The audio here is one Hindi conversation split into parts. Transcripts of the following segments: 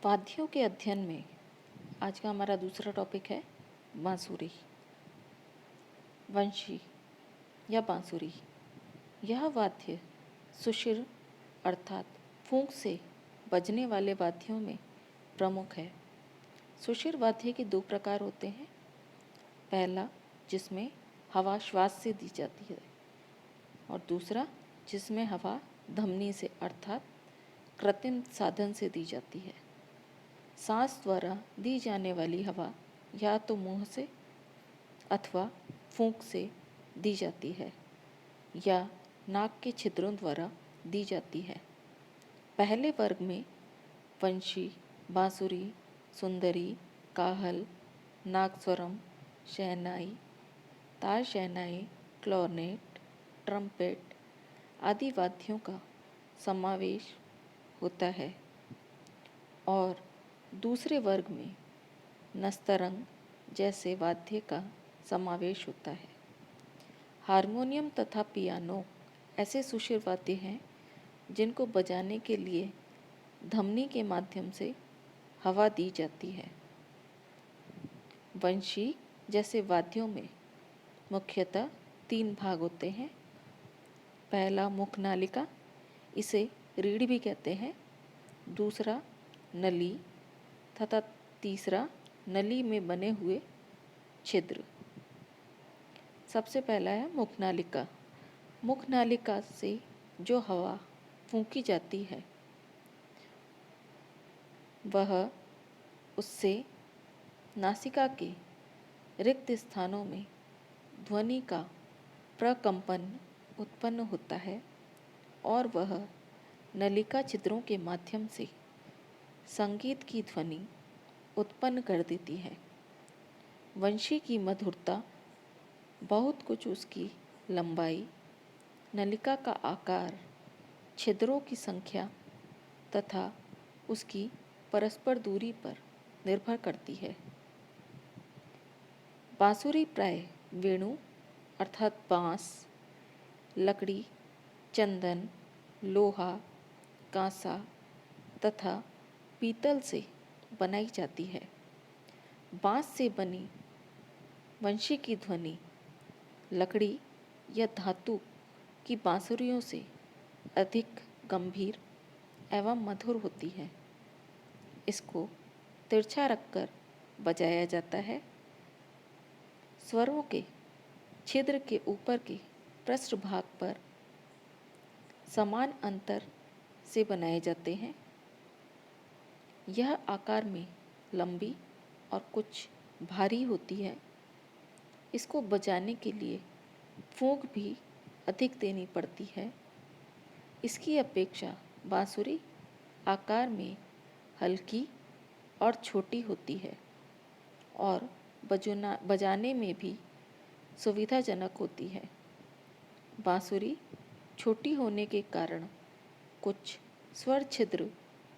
वाद्यों के अध्ययन में आज का हमारा दूसरा टॉपिक है बांसुरी। वंशी या बांसुरी यह वाद्य सुशिर अर्थात फूंक से बजने वाले वाद्यों में प्रमुख है। सुशिर वाद्य के दो प्रकार होते हैं। पहला जिसमें हवा श्वास से दी जाती है और दूसरा जिसमें हवा धमनी से अर्थात कृत्रिम साधन से दी जाती है। सांस द्वारा दी जाने वाली हवा या तो मुंह से अथवा फूंक से दी जाती है या नाक के छिद्रों द्वारा दी जाती है। पहले वर्ग में वंशी, बांसुरी, सुंदरी, काहल, नागस्वरम, शहनाई, तार शहनाई, क्लॉरनेट, ट्रम्पेट आदि वाद्यों का समावेश होता है और दूसरे वर्ग में नस्तरंग जैसे वाद्य का समावेश होता है। हारमोनियम तथा पियानो ऐसे सुशिर वाद्य हैं जिनको बजाने के लिए धमनी के माध्यम से हवा दी जाती है। वंशी जैसे वाद्यों में मुख्यतः 3 भाग होते हैं। पहला मुखनालिका, इसे रीढ़ भी कहते हैं। दूसरा नली तथा तीसरा नली में बने हुए छिद्र। सबसे पहला है मुखनालिका। मुखनालिका से जो हवा फूंकी जाती है वह उससे नासिका के रिक्त स्थानों में ध्वनि का प्रकंपन उत्पन्न होता है और वह नलिका छिद्रों के माध्यम से संगीत की ध्वनि उत्पन्न कर देती है। वंशी की मधुरता बहुत कुछ उसकी लंबाई, नलिका का आकार, छिद्रों की संख्या तथा उसकी परस्पर दूरी पर निर्भर करती है। बांसुरी प्राय वेणु अर्थात बांस, लकड़ी, चंदन, लोहा, कांसा तथा पीतल से बनाई जाती है। बांस से बनी वंशी की ध्वनि लकड़ी या धातु की बांसुरियों से अधिक गंभीर एवं मधुर होती है। इसको तिरछा रखकर बजाया जाता है। स्वरों के छिद्र के ऊपर के पृष्ठभाग पर समान अंतर से बनाए जाते हैं। यह आकार में लंबी और कुछ भारी होती है। इसको बजाने के लिए फूंक भी अधिक देनी पड़ती है। इसकी अपेक्षा बांसुरी आकार में हल्की और छोटी होती है और बजाने में भी सुविधाजनक होती है। बांसुरी छोटी होने के कारण कुछ स्वर छिद्र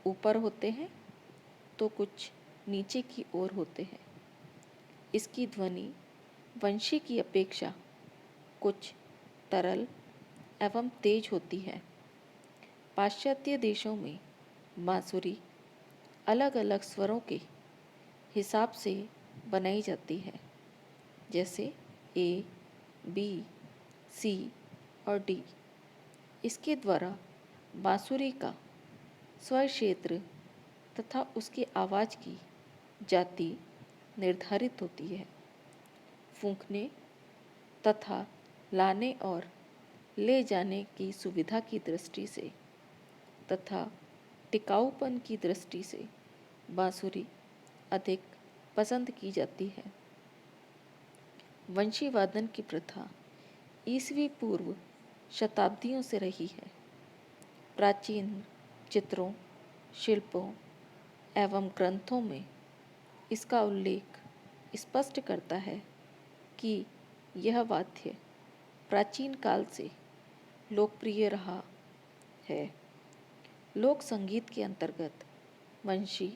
ऊपर होते हैं तो कुछ नीचे की ओर होते हैं। इसकी ध्वनि वंशी की अपेक्षा कुछ तरल एवं तेज होती है। पाश्चात्य देशों में बांसुरी अलग अलग स्वरों के हिसाब से बनाई जाती है, जैसे ए, बी, सी और डी। इसके द्वारा बांसुरी का स्वर क्षेत्र तथा उसकी आवाज़ की जाति निर्धारित होती है। फूंकने तथा लाने और ले जाने की सुविधा की दृष्टि से तथा टिकाऊपन की दृष्टि से बांसुरी अधिक पसंद की जाती है। वंशी वादन की प्रथा ईसवी पूर्व शताब्दियों से रही है। प्राचीन चित्रों, शिल्पों एवं ग्रंथों में इसका उल्लेख स्पष्ट करता है कि यह वाद्य प्राचीन काल से लोकप्रिय रहा है। लोक संगीत के अंतर्गत वंशी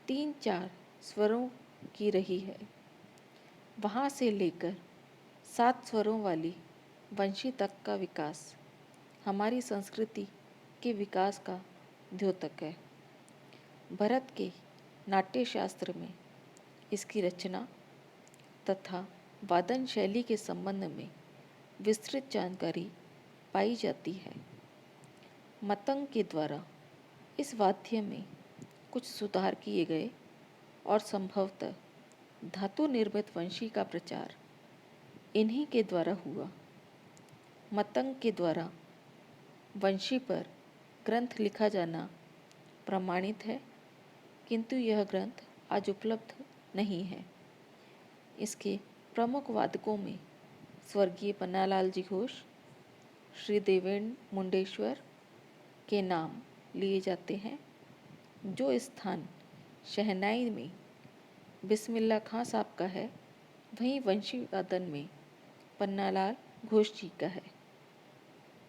3-4 स्वरों की रही है। वहाँ से लेकर 7 स्वरों वाली वंशी तक का विकास हमारी संस्कृति के विकास का द्योतक है। भरत के नाट्यशास्त्र में इसकी रचना तथा वादन शैली के संबंध में विस्तृत जानकारी पाई जाती है। मतंग के द्वारा इस वाद्य में कुछ सुधार किए गए और संभवतः धातु निर्मित वंशी का प्रचार इन्हीं के द्वारा हुआ। मतंग के द्वारा वंशी पर ग्रंथ लिखा जाना प्रमाणित है, किंतु यह ग्रंथ आज उपलब्ध नहीं है। इसके प्रमुख वादकों में स्वर्गीय पन्नालाल जी घोष, श्री देवेंद्र मुंडेश्वर के नाम लिए जाते हैं। जो स्थान शहनाई में बिस्मिल्लाह खां साहब का है, वहीं वंशी वादन में पन्नालाल घोष जी का है।